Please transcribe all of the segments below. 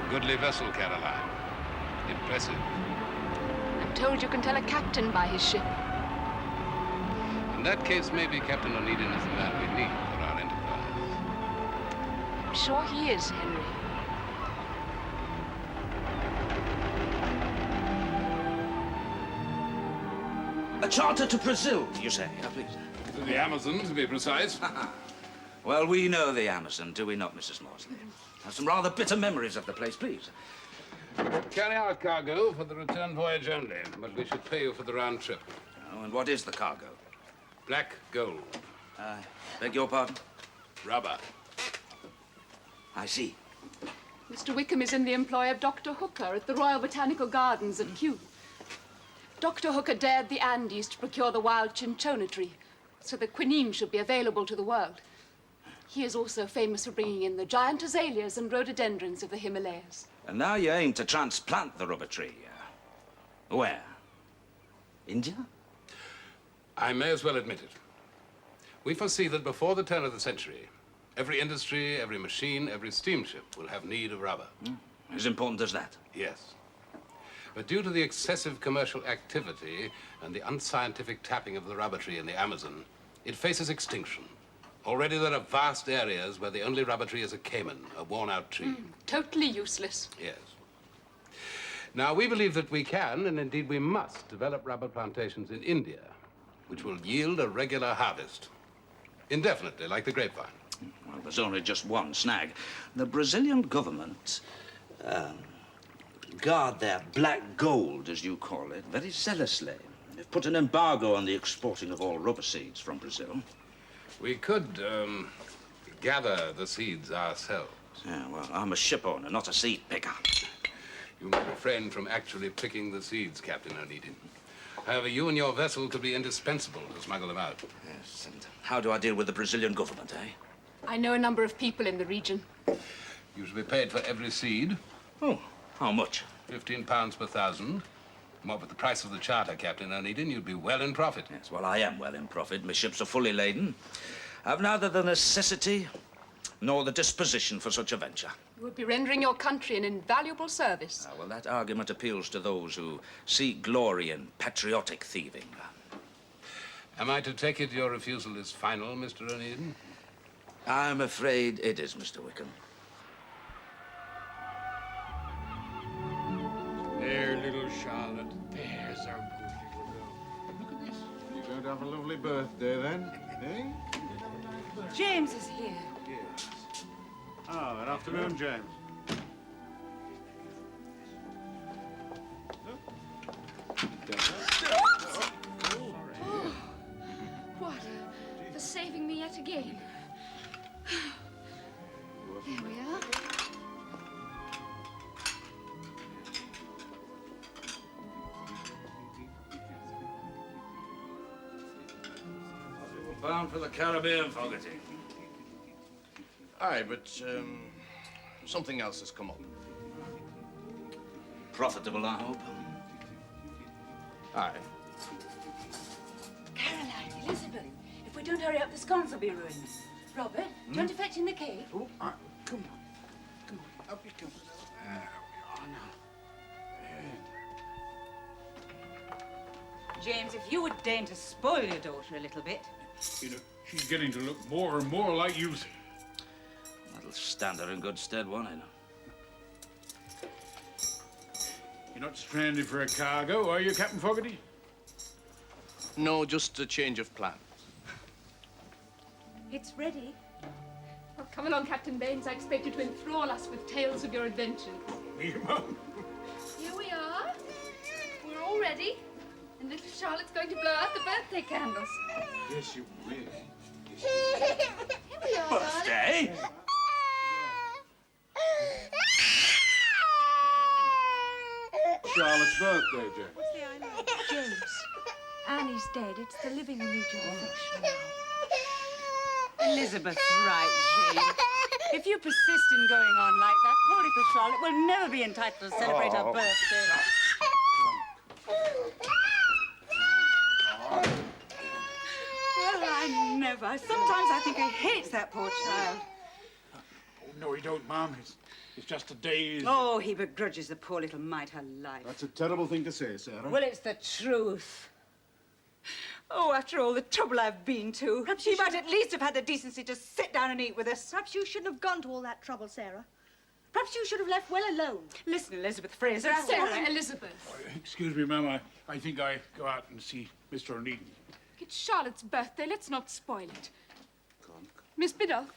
Goodly vessel, Caroline. Impressive. I'm told you can tell a captain by his ship. In that case, maybe Captain Onedin is the man we need for our enterprise. I'm sure he is, Henry. A charter to Brazil, you say? Please. To the Amazon, to be precise. Well, we know the Amazon, do we not, Mrs. Maudsley? Have some rather bitter memories of the place, please. Carry our cargo for the return voyage only, but we should pay you for the round trip. Oh, and what is the cargo? Black gold. Beg your pardon? Rubber. I see. Mr. Wickham is in the employ of Dr. Hooker at the Royal Botanical Gardens at Kew. Dr. Hooker dared the Andes to procure the wild cinchona tree, so that quinine should be available to the world. He is also famous for bringing in the giant azaleas and rhododendrons of the Himalayas. And now you aim to transplant the rubber tree. Where? India? I may as well admit it. We foresee that before the turn of the century, every industry, every machine, every steamship will have need of rubber. As important as that? Yes. But due to the excessive commercial activity and the unscientific tapping of the rubber tree in the Amazon, it faces extinction. Already there are vast areas where the only rubber tree is a cayman, a worn-out tree. Totally useless. Yes. Now, we believe that we can, and indeed we must, develop rubber plantations in India, which will yield a regular harvest. Indefinitely, like the grapevine. Well, there's only just one snag. The Brazilian government guard their black gold, as you call it, very zealously. They've put an embargo on the exporting of all rubber seeds from Brazil. We could, gather the seeds ourselves. Yeah, well, I'm a ship owner, not a seed picker. You may refrain from actually picking the seeds, Captain Onedin. However, you and your vessel could be indispensable to smuggle them out. Yes, and how do I deal with the Brazilian government, eh? I know a number of people in the region. You shall be paid for every seed. Oh, how much? £15 per 1,000. What with the price of the charter, Captain Onedin, you'd be well in profit. Yes, well, I am well in profit. My ships are fully laden. I've neither the necessity nor the disposition for such a venture. You would be rendering your country an invaluable service. Well, that argument appeals to those who seek glory in patriotic thieving. Am I to take it your refusal is final, Mr. Onedin? I'm afraid it is, Mr. Wickham. There, little Charlotte. There's our good little girl. Look at this. You're going to have a lovely birthday then, eh? James is here. Yes. Oh, good afternoon, James. What? For saving me yet again? Here we are. Bound for the Caribbean, Fogarty. Aye, but something else has come up. Profitable, I hope. Aye. Caroline, Elizabeth, if we don't hurry up, the scones will be ruined. Robert, do you want to fetch in the cake? Oh, come on. Come on, up you come. There we are now. James, if you would deign to spoil your daughter a little bit. You know, she's getting to look more and more like you. That'll stand her in good stead, won't it? You're not stranded for a cargo, are you, Captain Fogarty? No, just a change of plan. It's ready. Well, come along, Captain Baines. I expect you to enthrall us with tales of your adventures. Me, Mum. Here we are. We're all ready. And little Charlotte's going to blow out the birthday candles. Yes, you will. Here we are, darling. Birthday? Charlotte's birthday, James. James, Annie's dead. It's the living who need your affection now. Elizabeth's right, James. If you persist in going on like that, poor little Charlotte will never be entitled to celebrate her birthday. Well, I never. Sometimes I think he hates that poor child. Oh, no, he don't, Mum. It's just a day's... Oh, he begrudges the poor little mite her life. That's a terrible thing to say, Sarah. Well, it's the truth. Oh, after all the trouble I've been to, perhaps she might at least have had the decency to sit down and eat with us. Perhaps you shouldn't have gone to all that trouble, Sarah. Perhaps you should have left well alone. Listen, Elizabeth Fraser. Sarah, Elizabeth. Excuse me, ma'am. I think I go out and see Mr. Onedin. It's Charlotte's birthday. Let's not spoil it. Come on. Miss Biddulph,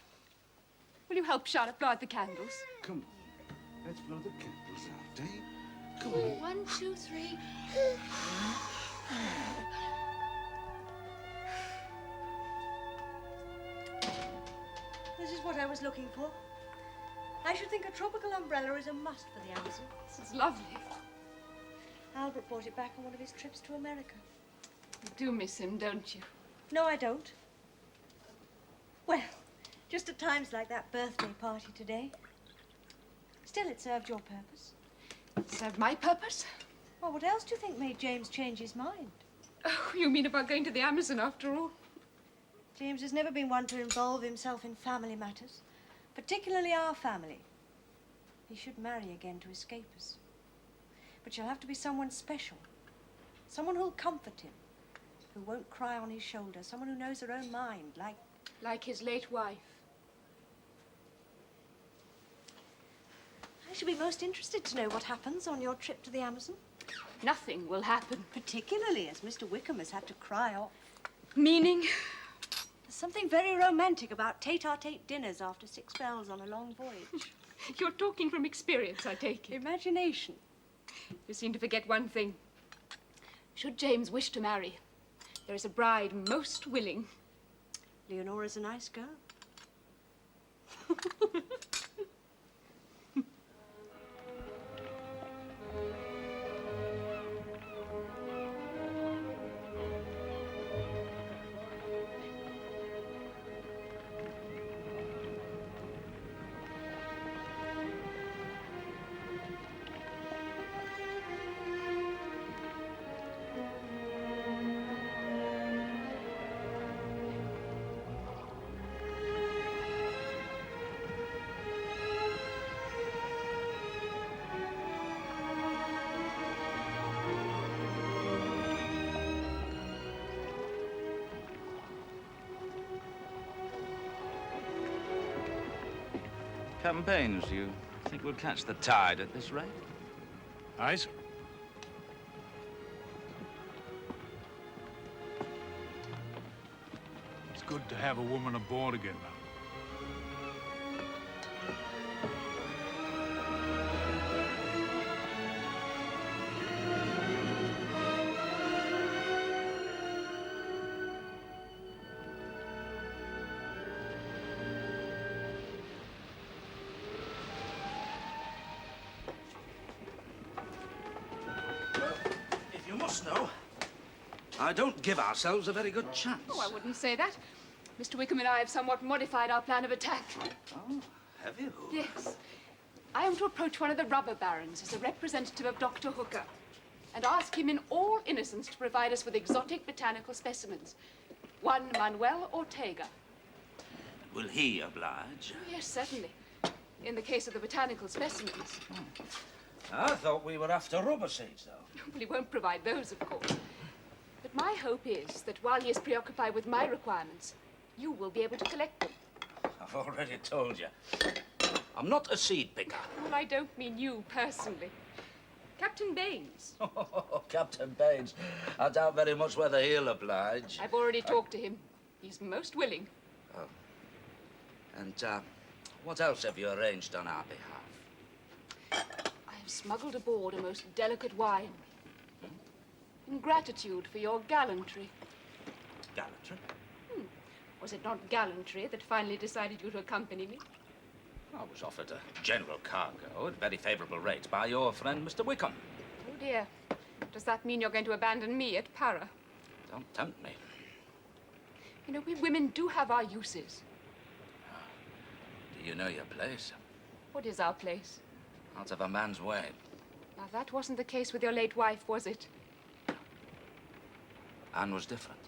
will you help Charlotte blow out the candles? Come on. Let's blow the candles out, eh? Come on. 1, 2, 3. This is what I was looking for. I should think a tropical umbrella is a must for the Amazon. This is lovely. Albert brought it back on one of his trips to America. You do miss him, don't you? No, I don't. Well, just at times like that birthday party today. Still, it served your purpose. It served my purpose. Well, what else do you think made James change his mind? Oh, you mean about going to the Amazon after all? James has never been one to involve himself in family matters, particularly our family. He should marry again to escape us. But she'll have to be someone special. Someone who'll comfort him, who won't cry on his shoulder, someone who knows her own mind, like... Like his late wife. I should be most interested to know what happens on your trip to the Amazon. Nothing will happen. Particularly as Mr. Wickham has had to cry off. Meaning? There's something very romantic about tete-a-tete dinners after 6 bells on a long voyage. You're talking from experience, I take it. Imagination. You seem to forget one thing. Should James wish to marry, there is a bride most willing. Leonora's a nice girl. Captain Baines, you think we'll catch the tide at this rate? Aye, sir. It's good to have a woman aboard again now. If you must know, I don't give ourselves a very good chance. Oh, I wouldn't say that. Mr. Wickham and I have somewhat modified our plan of attack. Oh, have you? Yes. I am to approach one of the rubber barons as a representative of Dr. Hooker and ask him in all innocence to provide us with exotic botanical specimens. One Manuel Ortega. Will he oblige? Oh, yes, certainly. In the case of the botanical specimens. I thought we were after rubber seeds, though. Well, he won't provide those, of course. But my hope is that while he is preoccupied with my requirements, you will be able to collect them. I've already told you. I'm not a seed picker. Well, I don't mean you personally. Captain Baines. Oh, Captain Baines. I doubt very much whether he'll oblige. I've already talked to him. He's most willing. And, what else have you arranged on our behalf? I have smuggled aboard a most delicate wine. In gratitude for your gallantry. Gallantry? Was it not gallantry that finally decided you to accompany me? I was offered a general cargo at very favourable rates by your friend, Mr. Wickham. Oh, dear. Does that mean you're going to abandon me at Para? Don't tempt me. You know, we women do have our uses. Do you know your place? What is our place? Out of a man's way. Now, that wasn't the case with your late wife, was it? Anne was different.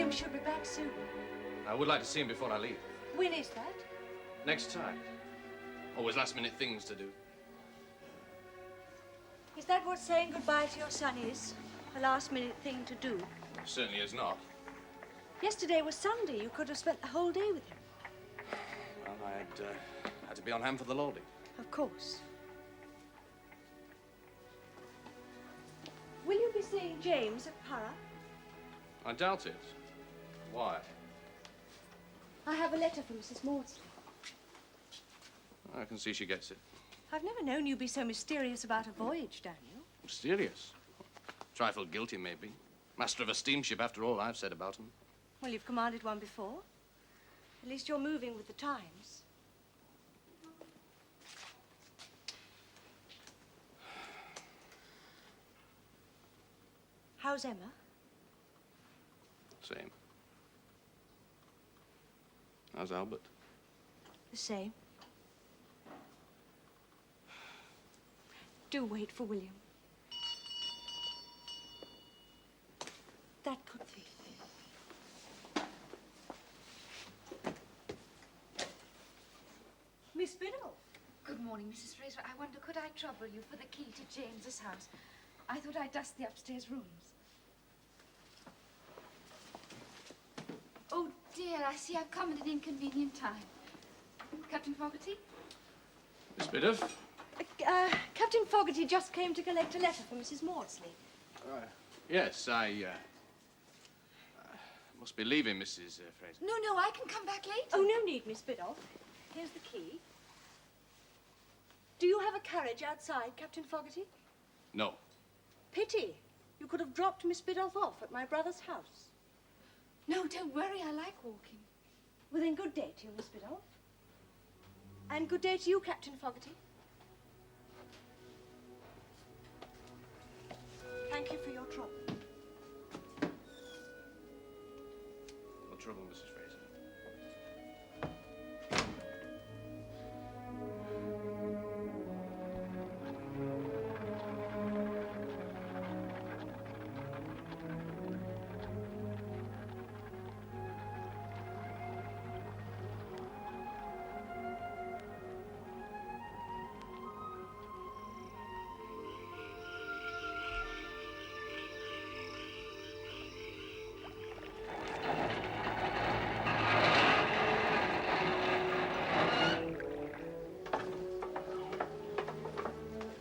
James should be back soon. I would like to see him before I leave. When is that? Next time. Always last-minute things to do. Is that what saying goodbye to your son is? A last-minute thing to do? Certainly is not. Yesterday was Sunday. You could have spent the whole day with him. Well, I had to be on hand for the loading. Of course. Will you be seeing James at Para? I doubt it. Why? I have a letter from Mrs. Maudsley. I can see she gets it. I've never known you be so mysterious about a voyage, Daniel. Mysterious. Trifle guilty, maybe. Master of a steamship, after all I've said about him. Well, you've commanded one before. At least you're moving with the times. How's Emma? Same. How's Albert? The same. Do wait for William. That could be. Miss Biddle. Good morning, Mrs. Fraser. I wonder, could I trouble you for the key to James's house? I thought I'd dust the upstairs rooms. Oh, dear, I see I've come at an inconvenient time. Captain Fogarty? Miss Biddulph? Captain Fogarty just came to collect a letter from Mrs. Maudsley. Yes, I must be leaving, Mrs. Fraser. No, I can come back later. Oh, no need, Miss Biddulph. Here's the key. Do you have a carriage outside, Captain Fogarty? No. Pity. You could have dropped Miss Biddulph off at my brother's house. No, don't worry. I like walking. Well, then, good day to you, Miss Biddulph. And good day to you, Captain Fogarty. Thank you for your trouble. No trouble, Mrs. Fraser.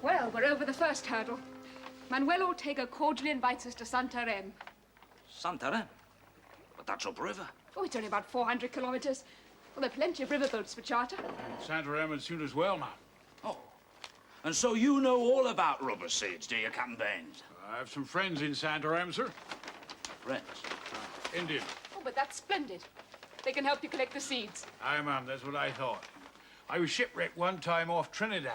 Well, we're over the first hurdle. Manuel Ortega cordially invites us to Santarem. Santarem? But that's upriver. Oh, it's only about 400 kilometers. Well, there are plenty of riverboats for charter. Santarem would suit us well, ma'am. Oh. And so you know all about rubber seeds, do you, Captain Baines? I have some friends in Santarem, sir. Friends? Indian. Oh, but that's splendid. They can help you collect the seeds. Aye, ma'am, that's what I thought. I was shipwrecked one time off Trinidad.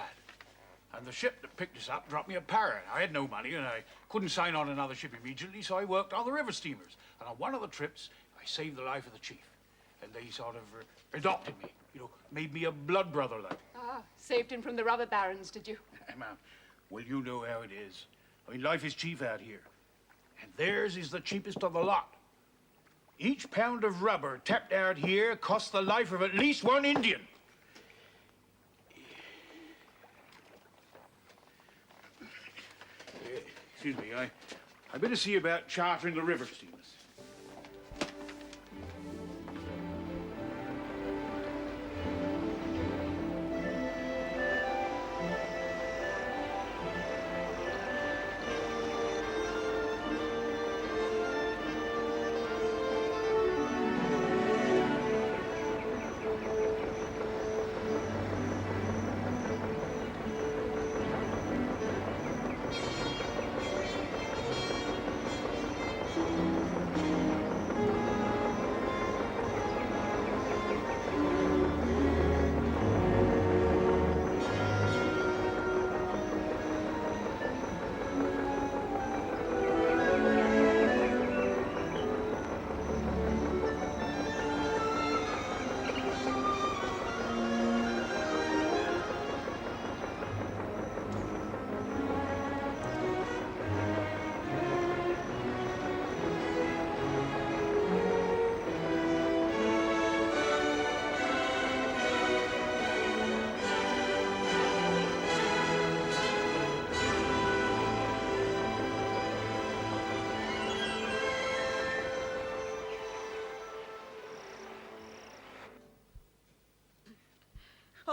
And the ship that picked us up dropped me at Para. I had no money and I couldn't sign on another ship immediately, so I worked on the river steamers. And on one of the trips, I saved the life of the chief. And they sort of adopted me, you know, made me a blood brother like. Ah, saved him from the robber barons, did you? Hey, ma'am, well, you know how it is. I mean, life is cheap out here. And theirs is the cheapest of the lot. Each pound of rubber tapped out here costs the life of at least one Indian. Excuse me, I better see about chartering the river steamers.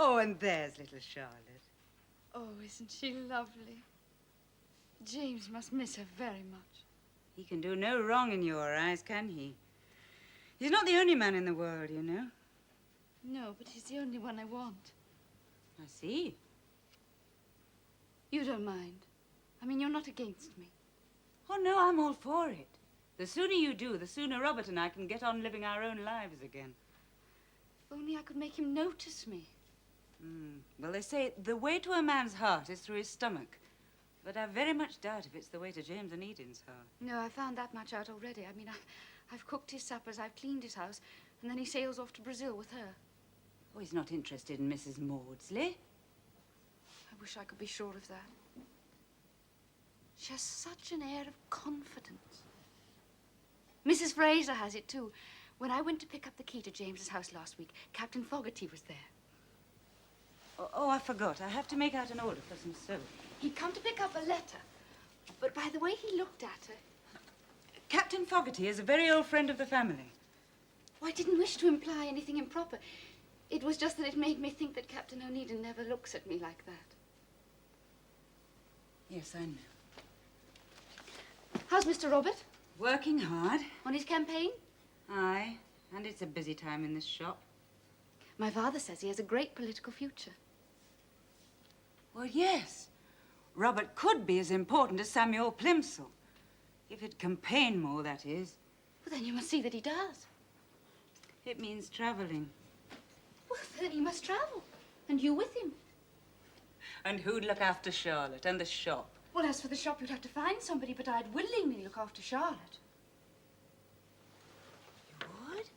Oh, and there's little Charlotte. Oh, isn't she lovely? James must miss her very much. He can do no wrong in your eyes, can he? He's not the only man in the world, you know. No, but he's the only one I want. I see. You don't mind. I mean, you're not against me. Oh, no, I'm all for it. The sooner you do, the sooner Robert and I can get on living our own lives again. If only I could make him notice me. Well, they say the way to a man's heart is through his stomach. But I very much doubt if it's the way to James and Eden's heart. No, I found that much out already. I mean, I've cooked his suppers, I've cleaned his house, and then he sails off to Brazil with her. Oh, he's not interested in Mrs. Maudsley. I wish I could be sure of that. She has such an air of confidence. Mrs. Fraser has it, too. When I went to pick up the key to James's house last week, Captain Fogarty was there. Oh, I forgot. I have to make out an order for some soap. He'd come to pick up a letter, but by the way he looked at her... Captain Fogarty is a very old friend of the family. Oh, I didn't wish to imply anything improper. It was just that it made me think that Captain Onedin never looks at me like that. Yes, I know. How's Mr. Robert? Working hard. On his campaign? Aye, and it's a busy time in this shop. My father says he has a great political future. Well, yes. Robert could be as important as Samuel Plimsoll. If he'd campaign more, that is. Well, then you must see that he does. It means traveling. Well, then he must travel. And you with him. And who'd look after Charlotte and the shop? Well, as for the shop, you'd have to find somebody, but I'd willingly look after Charlotte. You would?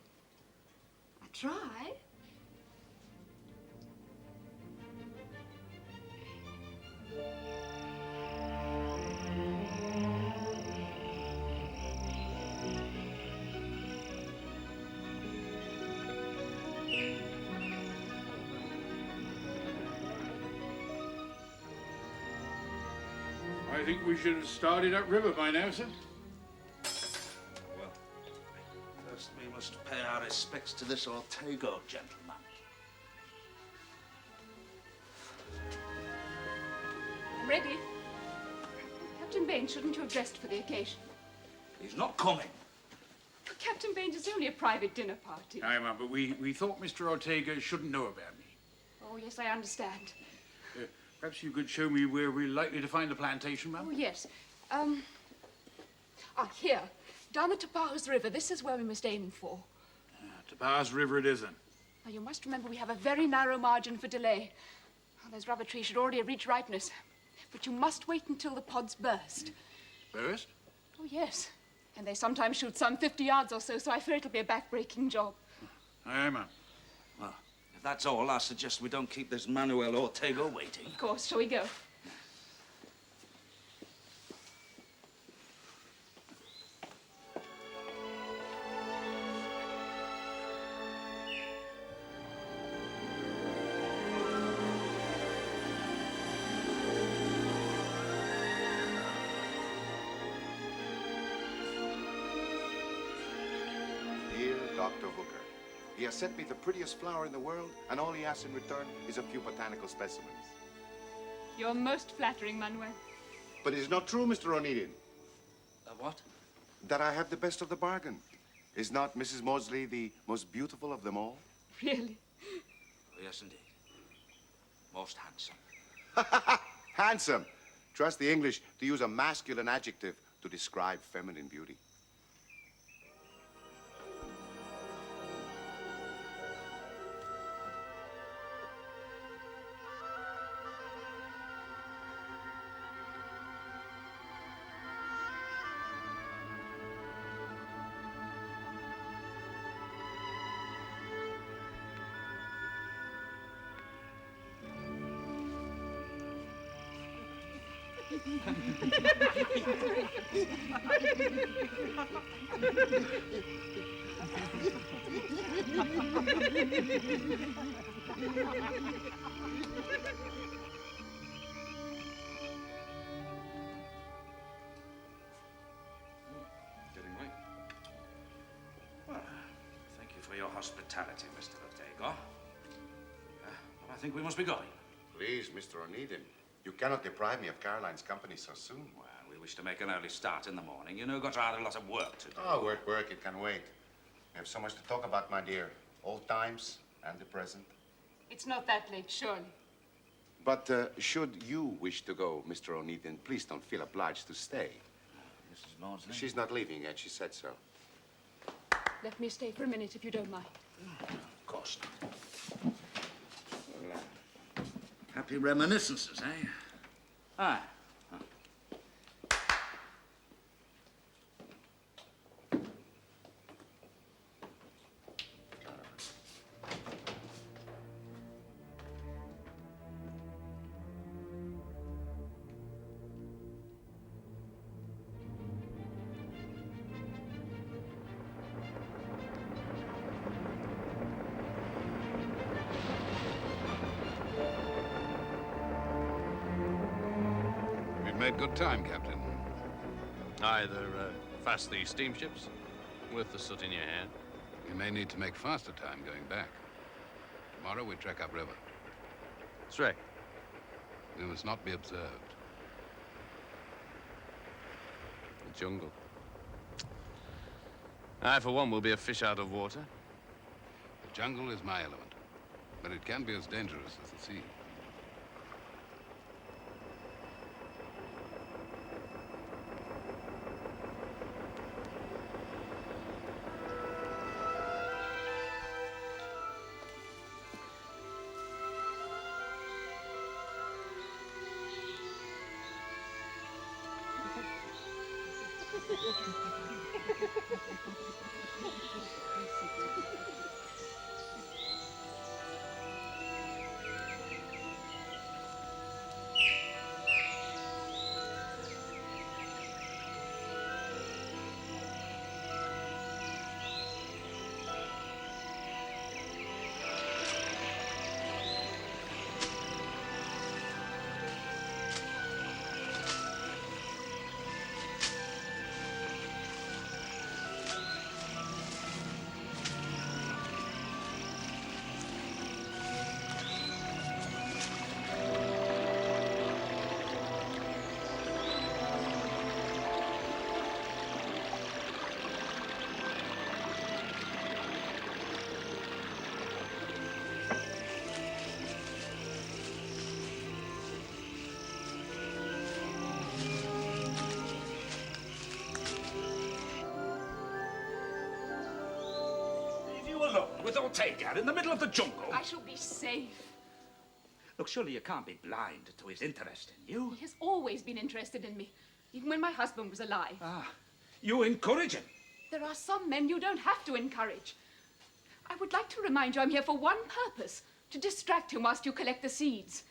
I'd try. I think we should have started upriver by now, sir. Well, first we must pay our respects to this Ortego gentleman. I'm ready. Captain Baines, shouldn't you have dressed for the occasion? He's not coming. But Captain Baines, it's only a private dinner party. Aye, ma'am, but we thought Mr. Ortega shouldn't know about me. Oh, yes, I understand. Perhaps you could show me where we're likely to find the plantation, ma'am? Oh, yes. Here. Down the Tapajos River. This is where we must aim for. Tapajos River it is, then. Now, you must remember we have a very narrow margin for delay. Oh, those rubber trees should already have reached ripeness. But you must wait until the pods burst. Burst? Oh, yes. And they sometimes shoot some 50 yards or so, so I fear it'll be a back-breaking job. Aye, ma'am. Well, if that's all, I suggest we don't keep this Manuel Ortego waiting. Of course. Shall we go? Dear Dr. Hooker, he has sent me the prettiest flower in the world, and all he asks in return is a few botanical specimens. You're most flattering, Manuel. But it is not true, Mr. Onedin, What? that I have the best of the bargain. Is not Mrs. Maudsley the most beautiful of them all? Really? Oh, yes, indeed. Most handsome. Handsome. Trust the English to use a masculine adjective to describe feminine beauty. Getting late. Well, thank you for your hospitality, Mr. Ortego. But I think we must be going. Please, Mr. Onedin, you cannot deprive me of Caroline's company so soon. Well, we wish to make an early start in the morning. You know, got rather a lot of work to do. Oh, work, it can wait. We have so much to talk about, my dear. Old times and the present. It's not that late, surely. But should you wish to go, Mr. Onedin, please don't feel obliged to stay. Mrs. Maudsley? She's not leaving yet, she said so. Let me stay for a minute, if you don't mind. Of course not. Well, happy reminiscences, eh? Aye. We've made good time, Captain. Either fast these steamships, with the soot in your hand. We may need to make faster time going back. Tomorrow we trek upriver. Straight. We must not be observed. The jungle. I, for one, will be a fish out of water. The jungle is my element, but it can be as dangerous as the sea. With Ortega in the middle of the jungle. I shall be safe. Look, surely you can't be blind to his interest in you. He has always been interested in me, even when my husband was alive. Ah, you encourage him. There are some men you don't have to encourage. I would like to remind you I'm here for one purpose, to distract him whilst you collect the seeds.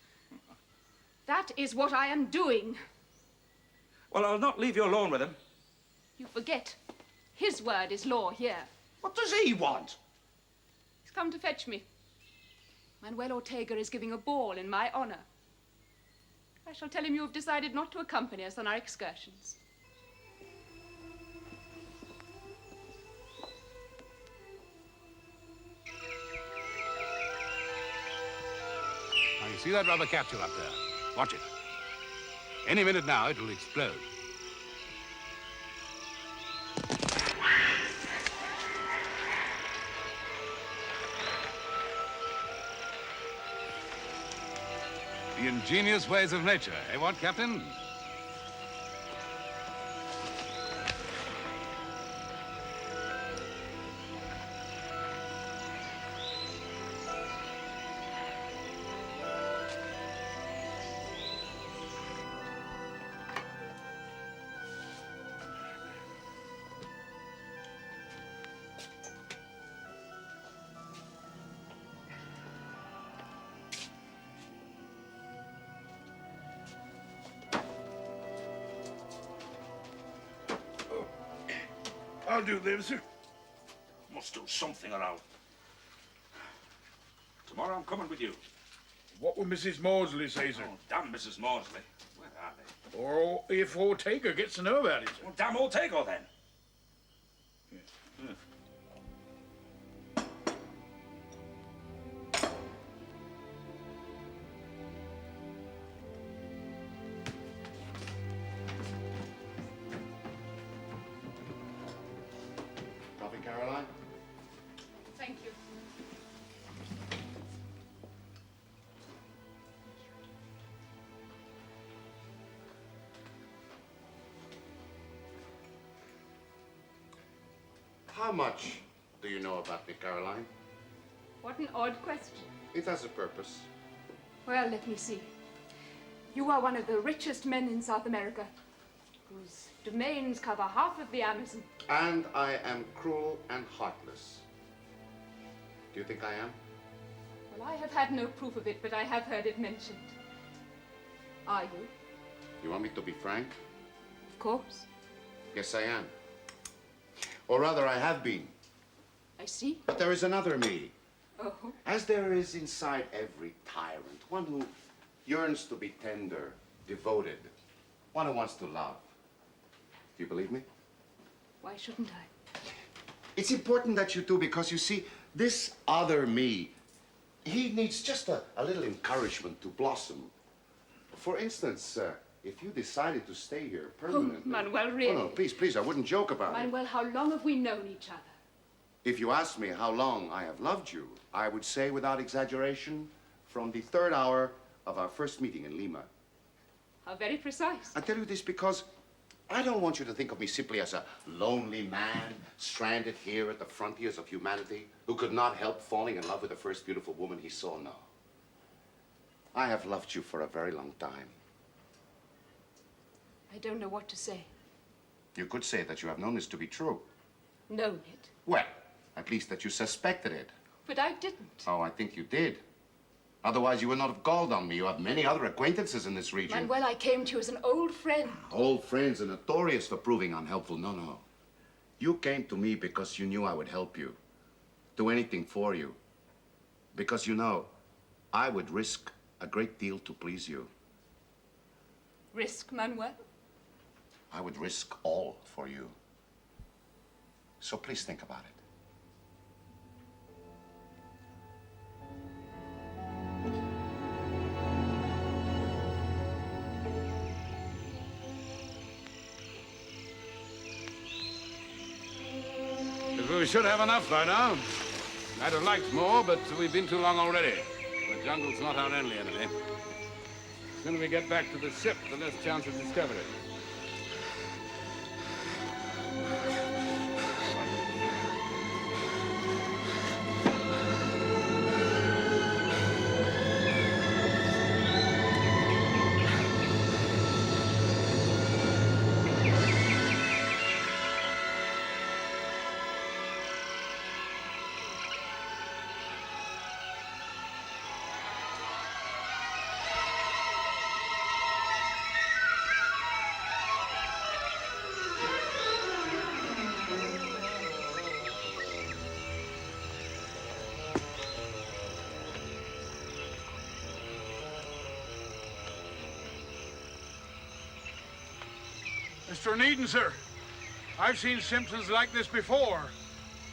That is what I am doing. Well, I'll not leave you alone with him. You forget. His word is law here. What does he want? He's come to fetch me. Manuel Ortega is giving a ball in my honor. I shall tell him you have decided not to accompany us on our excursions. Now, you see that rubber capsule up there? Watch it. Any minute now, it will explode. The ingenious ways of nature, eh, what, Captain? I'll do them, sir. Must do something or I'll... Tomorrow I'm coming with you. What will Mrs. Maudsley say, sir? Oh, damn Mrs. Maudsley. Where are they? Or if Ortega gets to know about it, sir. Well, damn Ortega, then. How much do you know about me, Caroline? What an odd question. It has a purpose. Well, let me see. You are one of the richest men in South America, whose domains cover half of the Amazon. And I am cruel and heartless. Do you think I am? Well, I have had no proof of it, but I have heard it mentioned. Are you? You want me to be frank? Of course. Yes, I am. Or rather, I have been. I see. But there is another me. Oh. As there is inside every tyrant, one who yearns to be tender, devoted, one who wants to love. Do you believe me? Why shouldn't I? It's important that you do because, you see, this other me, he needs just a little encouragement to blossom. For instance, if you decided to stay here permanently... Oh, Manuel, really? Oh, no, please, I wouldn't joke about it. Manuel, how long have we known each other? If you asked me how long I have loved you, I would say without exaggeration, from the 3rd hour of our first meeting in Lima. How very precise. I tell you this because I don't want you to think of me simply as a lonely man stranded here at the frontiers of humanity who could not help falling in love with the first beautiful woman he saw. No. I have loved you for a very long time. I don't know what to say. You could say that you have known this to be true. Known it? Well, at least that you suspected it. But I didn't. Oh, I think you did. Otherwise, you would not have called on me. You have many other acquaintances in this region. Manuel, I came to you as an old friend. Old friends are notorious for proving unhelpful. No, no. You came to me because you knew I would help you. Do anything for you. Because you know, I would risk a great deal to please you. Risk, Manuel? I would risk all for you. So please think about it. We should have enough by now. I'd have liked more, but we've been too long already. The jungle's not our only enemy. The sooner we get back to the ship, the less chance of discovery. Mr. Onedin, sir. I've seen symptoms like this before.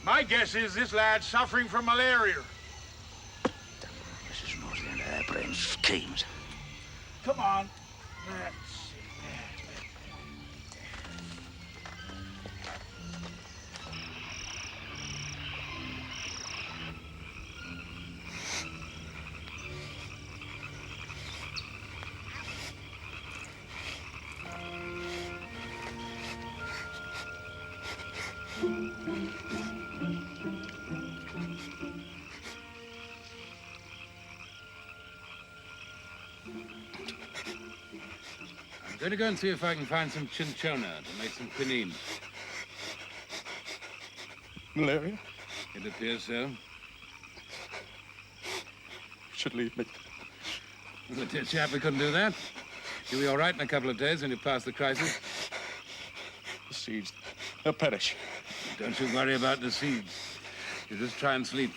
My guess is this lad's suffering from malaria. This is mostly an airplane schemes. Come on. Let's see. I'm going to go and see if I can find some cinchona to make some quinine. Malaria? It appears so. You should leave me. Well, dear chap, we couldn't do that. You'll be all right in a couple of days when you pass the crisis. The seeds, they'll perish. Don't you worry about the seeds. You just try and sleep.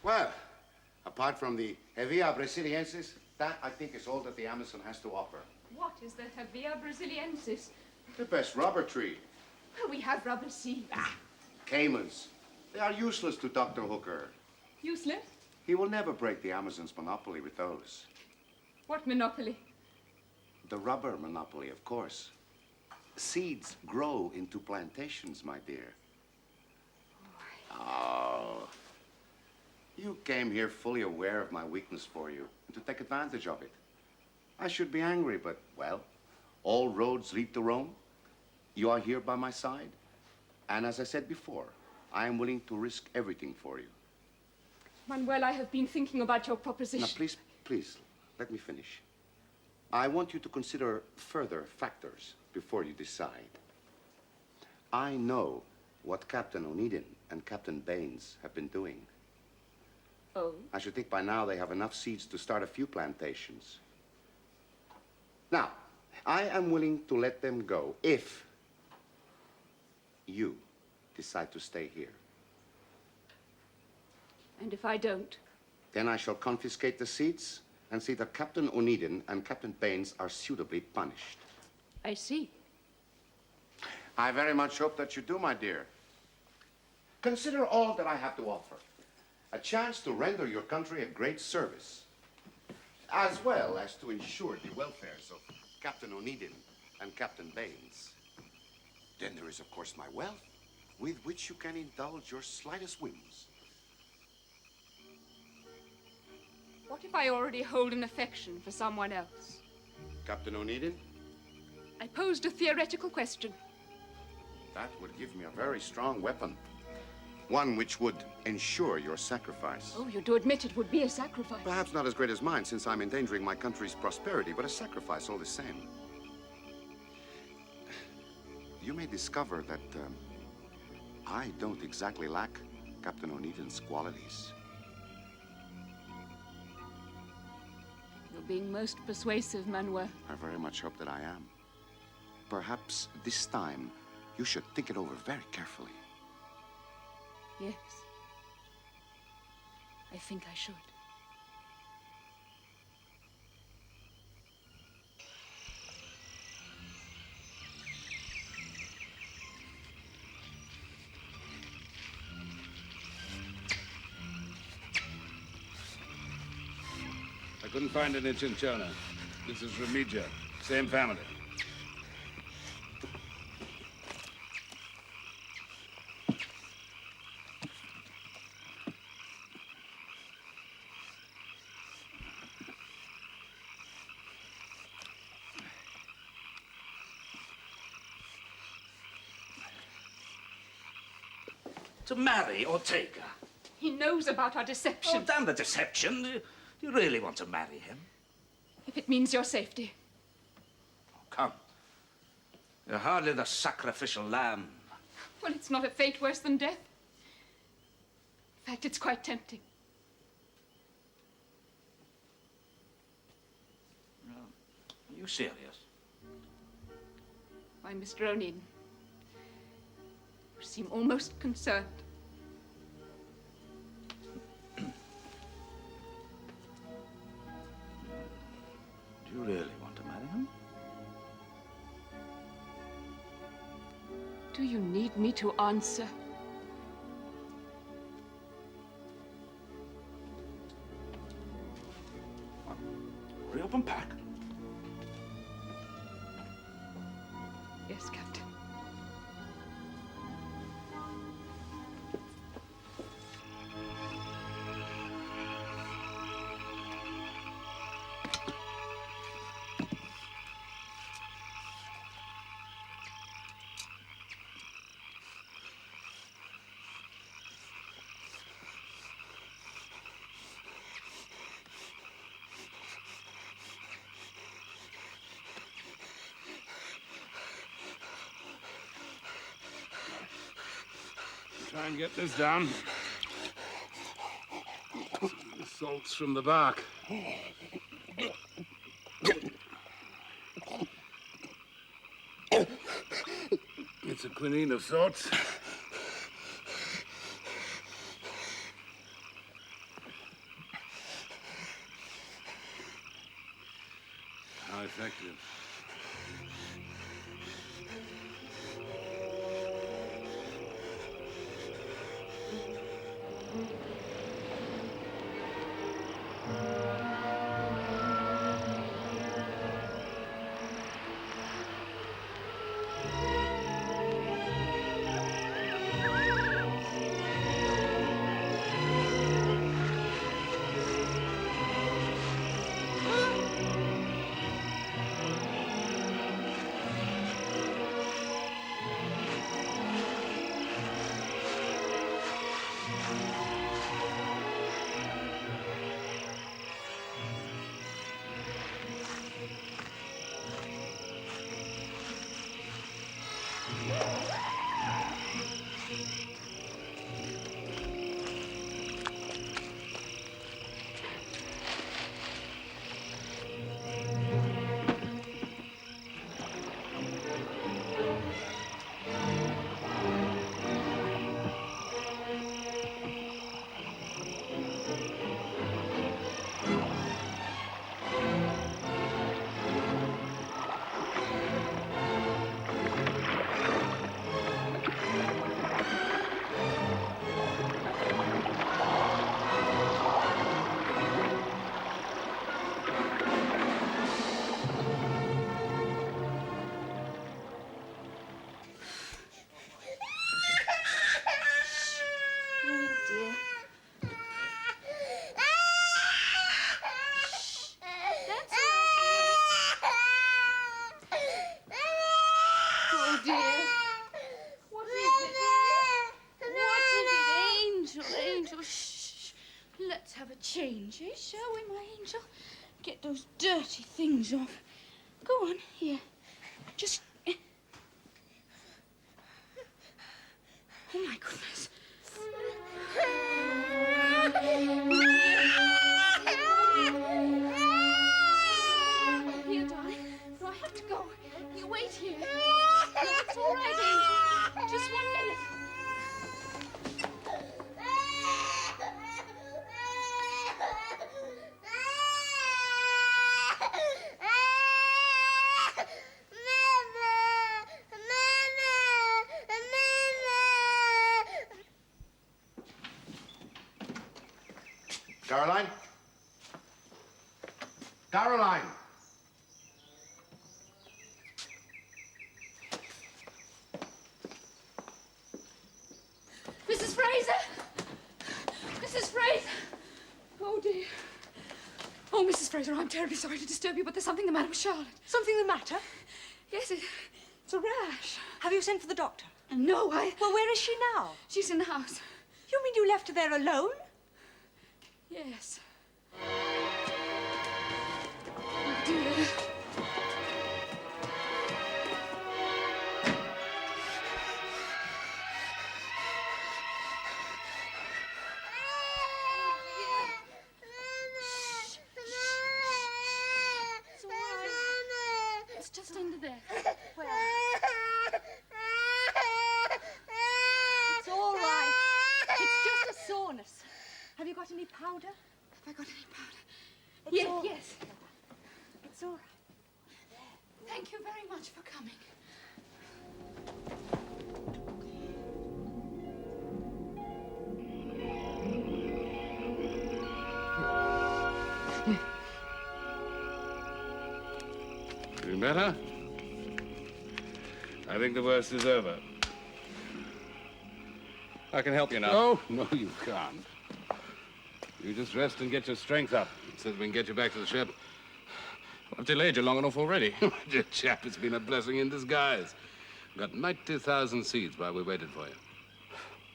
Well, apart from the Hevea Brasiliensis, that, I think, is all that the Amazon has to offer. What is the Hevea Brasiliensis? The best rubber tree. Well, we have rubber seeds. Caimans. They are useless to Dr. Hooker. The rubber monopoly, of course. Seeds grow into plantations, my dear. Oh. You came here fully aware of my weakness for you and to take advantage of it. I should be angry, but, well, all roads lead to Rome. You are here by my side. And as I said before, I am willing to risk everything for you. Manuel, I have been thinking about your proposition. Now, please, let me finish. I want you to consider further factors before you decide. I know what Captain Onedin and Captain Baines have been doing. Oh? I should think by now they have enough seeds to start a few plantations. Now, I am willing to let them go if you decide to stay here. And if I don't? Then I shall confiscate the seeds and see that Captain Onedin and Captain Baines are suitably punished. I see. I very much hope that you do, my dear. Consider all that I have to offer. A chance to render your country a great service, as well as to ensure the welfares of Captain Onedin and Captain Baines. Then there is, of course, my wealth, with which you can indulge your slightest whims. What if I already hold an affection for someone else? Captain Onedin? I posed a theoretical question. That would give me a very strong weapon. One which would ensure your sacrifice. Oh, you do admit it would be a sacrifice. Perhaps not as great as mine, since I'm endangering my country's prosperity, but a sacrifice all the same. You may discover that I don't exactly lack Captain Onedin's qualities. You're being most persuasive, Manuel. I very much hope that I am. Perhaps this time you should think it over very carefully. Yes. I think I should. I couldn't find any cinchona. This is Remigio. Same family. To marry Ortega? He knows about our deception. Oh, damn the deception. Do you really want to marry him? If it means your safety. Oh, come. You're hardly the sacrificial lamb. Well, it's not a fate worse than death. In fact, it's quite tempting. Are you serious? Why, Mr. Onedin, you seem almost concerned. Do you really want to marry him? Do you need me to answer? Hurry up and pack. Yes, Captain. Try and get this down. The salts from the bark. It's a quinine of sorts. How effective? let's have a change, eh? Shall we, my angel? Get those dirty things off. Go on, here. Just... Oh, my goodness. Here, darling. No, I have to go. You wait here. No, it's all right, Angel. Just 1 minute. Caroline? Caroline! Mrs. Fraser! Mrs. Fraser! Oh, dear. Oh, Mrs. Fraser, I'm terribly sorry to disturb you, but there's something the matter with Charlotte. Something the matter? Yes, it's a rash. Have you sent for the doctor? No, Well, where is she now? She's in the house. You mean you left her there alone? Yes. Oh, dear. It's all right. It's just under there. Where? It's all right. It's just a soreness. Have you got any powder? Have I got any powder? Yes. It's all right. Thank you very much for coming. Feeling better? I think the worst is over. I can help you now. Oh, no, you can't. You just rest and get your strength up. So that we can get you back to the ship. I've delayed you long enough already. Dear chap, it's been a blessing in disguise. Got 90,000 seeds while we waited for you.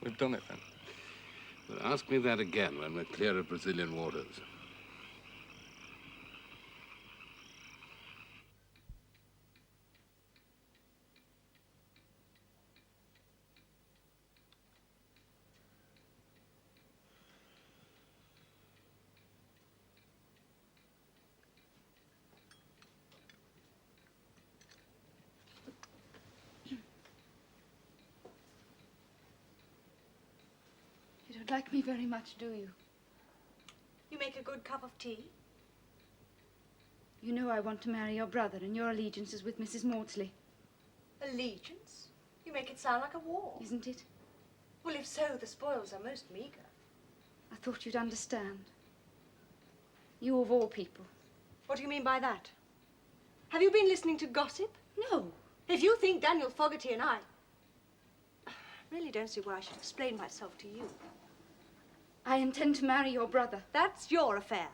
We've done it then. But ask me that again when we're clear of Brazilian waters. You don't like me very much, do you? You make a good cup of tea? You know I want to marry your brother, and your allegiance is with Mrs. Maudsley. Allegiance? You make it sound like a war. Isn't it? Well, if so, the spoils are most meager. I thought you'd understand. You of all people. What do you mean by that? Have you been listening to gossip? No. If you think Daniel Fogarty and I really don't see why I should explain myself to you. I intend to marry your brother. That's your affair.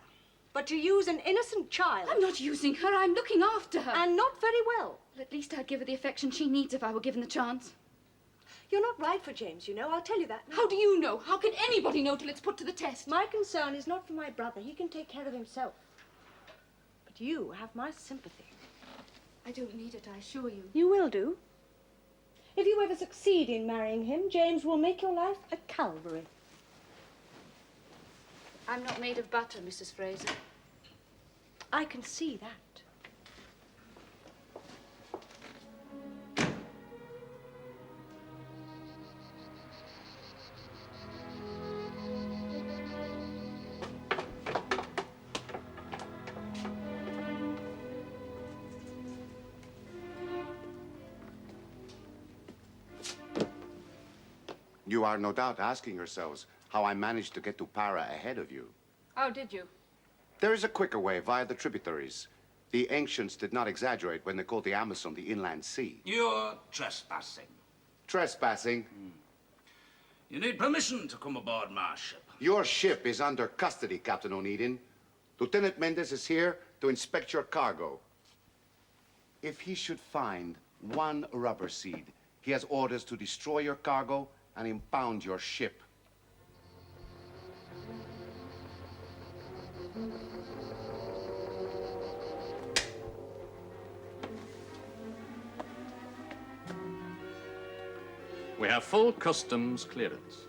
But to use an innocent child... I'm not using her. I'm looking after her. And not very well. Well, at least I'd give her the affection she needs if I were given the chance. You're not right for James, you know. I'll tell you that now. How do you know? How can anybody know till it's put to the test? My concern is not for my brother. He can take care of himself. But you have my sympathy. I don't need it, I assure you. You will do. If you ever succeed in marrying him, James will make your life a Calvary. I'm not made of butter, Mrs. Fraser. I can see that. You are no doubt asking yourselves how I managed to get to Para ahead of you. How did you? There is a quicker way via the tributaries. The ancients did not exaggerate when they called the Amazon the Inland Sea. You're trespassing. Trespassing? You need permission to come aboard my ship. Your ship is under custody, Captain Onedin. Lieutenant Mendez is here to inspect your cargo. If he should find one rubber seed, he has orders to destroy your cargo and impound your ship. We have full customs clearance.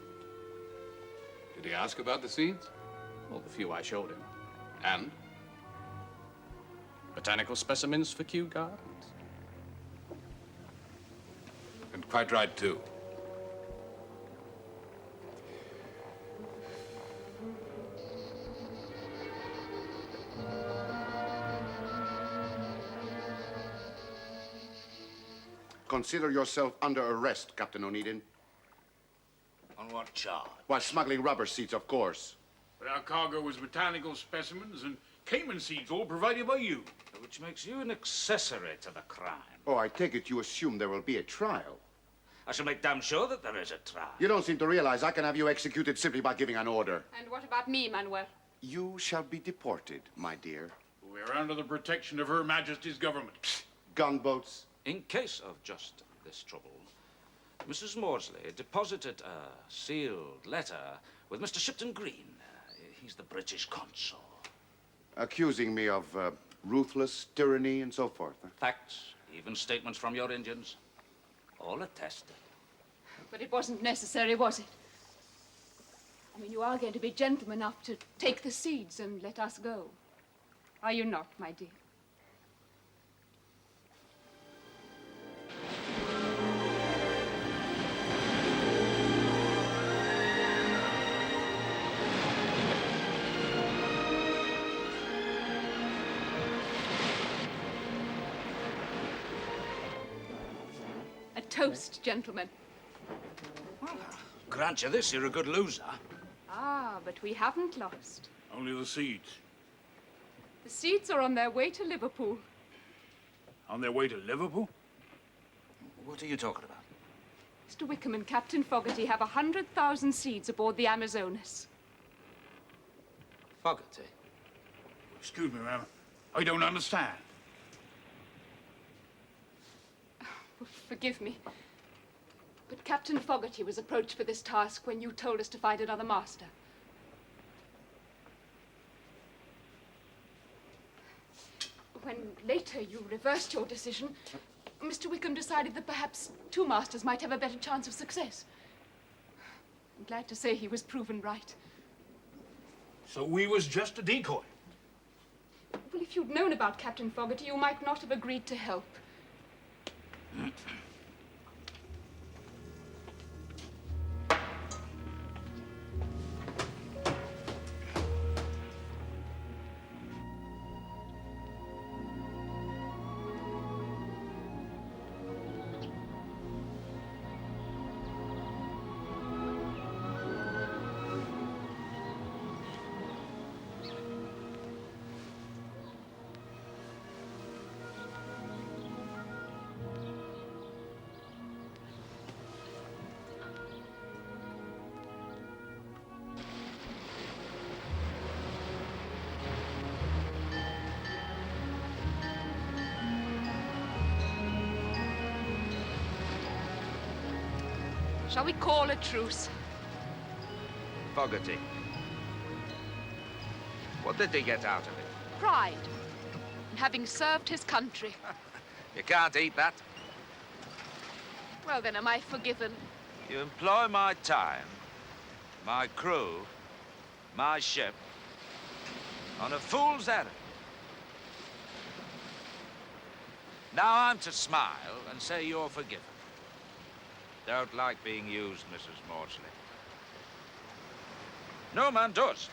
Did he ask about the seeds? Well, the few I showed him. And? Botanical specimens for Kew Gardens. And quite right, too. Consider yourself under arrest, Captain Onedin. On what charge? While smuggling rubber seeds, of course. But our cargo was botanical specimens and cayman seeds, all provided by you. Which makes you an accessory to the crime. Oh, I take it you assume there will be a trial. I shall make damn sure that there is a trial. You don't seem to realize I can have you executed simply by giving an order. And what about me, Manuel? You shall be deported, my dear. We're under the protection of Her Majesty's government. Gunboats. In case of just this trouble, Mrs. Maudsley deposited a sealed letter with Mr. Shipton Green. He's the British consul. Accusing me of ruthless tyranny and so forth. Huh? Facts, even statements from your Indians, all attested. But it wasn't necessary, was it? I mean, you are going to be gentleman enough to take the seeds and let us go. Are you not, my dear? A toast, gentlemen. Grant you this, you're a good loser. Ah, but we haven't lost. Only the seeds. The seeds are on their way to Liverpool. On their way to Liverpool? What are you talking about? Mr. Wickham and Captain Fogarty have 100,000 seeds aboard the Amazonas. Fogarty? Excuse me, ma'am. I don't understand. Forgive me. But Captain Fogarty was approached for this task when you told us to find another master. When later you reversed your decision, Mr. Wickham decided that perhaps two masters might have a better chance of success. I'm glad to say he was proven right. So we was just a decoy? Well, if you'd known about Captain Fogarty, you might not have agreed to help. Shall we call a truce? Fogarty. What did he get out of it? Pride in having served his country. You can't eat that. Well, then, am I forgiven? You employ my time, my crew, my ship, on a fool's errand. Now I'm to smile and say you're forgiven. Don't like being used, Mrs. Maudsley. No man does.